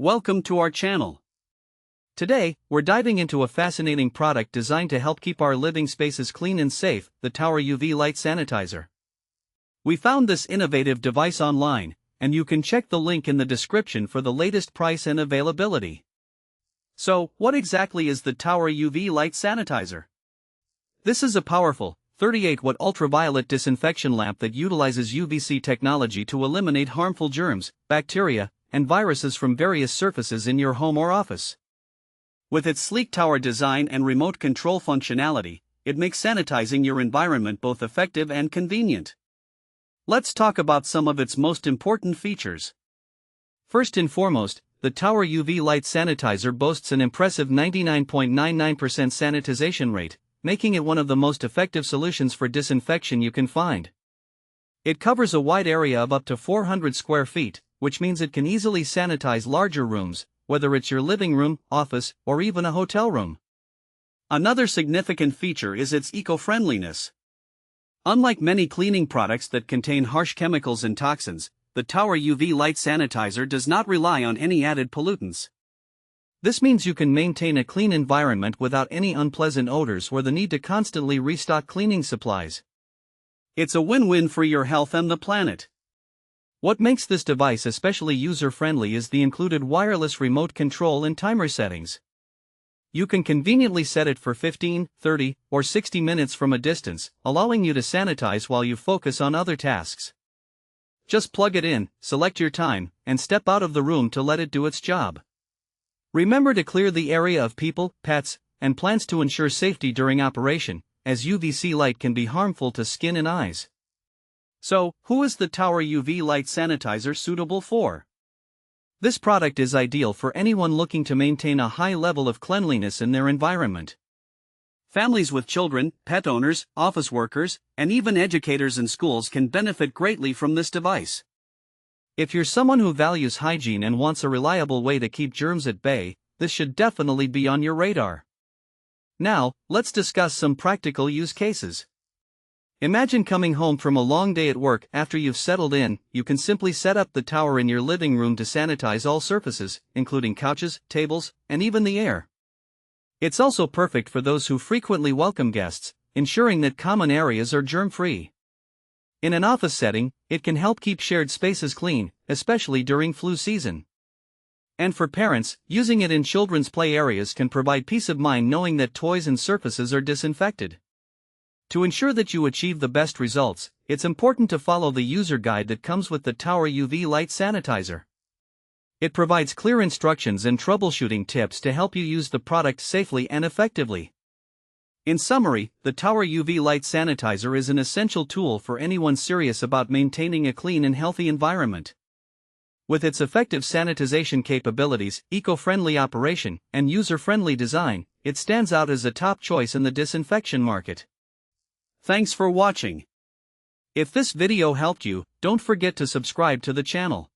Welcome to our channel. Today, we're diving into a fascinating product designed to help keep our living spaces clean and safe, the Tower UV Light Sanitizer. We found this innovative device online, and you can check the link in the description for the latest price and availability. So, what exactly is the Tower UV Light Sanitizer? This is a powerful, 38-watt ultraviolet disinfection lamp that utilizes UVC technology to eliminate harmful germs, bacteria, and viruses from various surfaces in your home or office. With its sleek tower design and remote control functionality, it makes sanitizing your environment both effective and convenient. Let's talk about some of its most important features. First and foremost, the Tower UV Light Sanitizer boasts an impressive 99.99% sanitization rate, making it one of the most effective solutions for disinfection you can find. It covers a wide area of up to 400 square feet, which means it can easily sanitize larger rooms, whether it's your living room, office, or even a hotel room. Another significant feature is its eco-friendliness. Unlike many cleaning products that contain harsh chemicals and toxins, the Tower UV Light Sanitizer does not rely on any added pollutants. This means you can maintain a clean environment without any unpleasant odors or the need to constantly restock cleaning supplies. It's a win-win for your health and the planet. What makes this device especially user-friendly is the included wireless remote control and timer settings. You can conveniently set it for 15, 30, or 60 minutes from a distance, allowing you to sanitize while you focus on other tasks. Just plug it in, select your time, and step out of the room to let it do its job. Remember to clear the area of people, pets, and plants to ensure safety during operation, as UVC light can be harmful to skin and eyes. So, who is the Tower UV Light Sanitizer suitable for? This product is ideal for anyone looking to maintain a high level of cleanliness in their environment. Families with children, pet owners, office workers, and even educators in schools can benefit greatly from this device. If you're someone who values hygiene and wants a reliable way to keep germs at bay, this should definitely be on your radar. Now, let's discuss some practical use cases. Imagine coming home from a long day at work. After you've settled in, you can simply set up the tower in your living room to sanitize all surfaces, including couches, tables, and even the air. It's also perfect for those who frequently welcome guests, ensuring that common areas are germ-free. In an office setting, it can help keep shared spaces clean, especially during flu season. And for parents, using it in children's play areas can provide peace of mind knowing that toys and surfaces are disinfected. To ensure that you achieve the best results, it's important to follow the user guide that comes with the Tower UV Light Sanitizer. It provides clear instructions and troubleshooting tips to help you use the product safely and effectively. In summary, the Tower UV Light Sanitizer is an essential tool for anyone serious about maintaining a clean and healthy environment. With its effective sanitization capabilities, eco-friendly operation, and user-friendly design, it stands out as a top choice in the disinfection market. Thanks for watching. If this video helped you, don't forget to subscribe to the channel.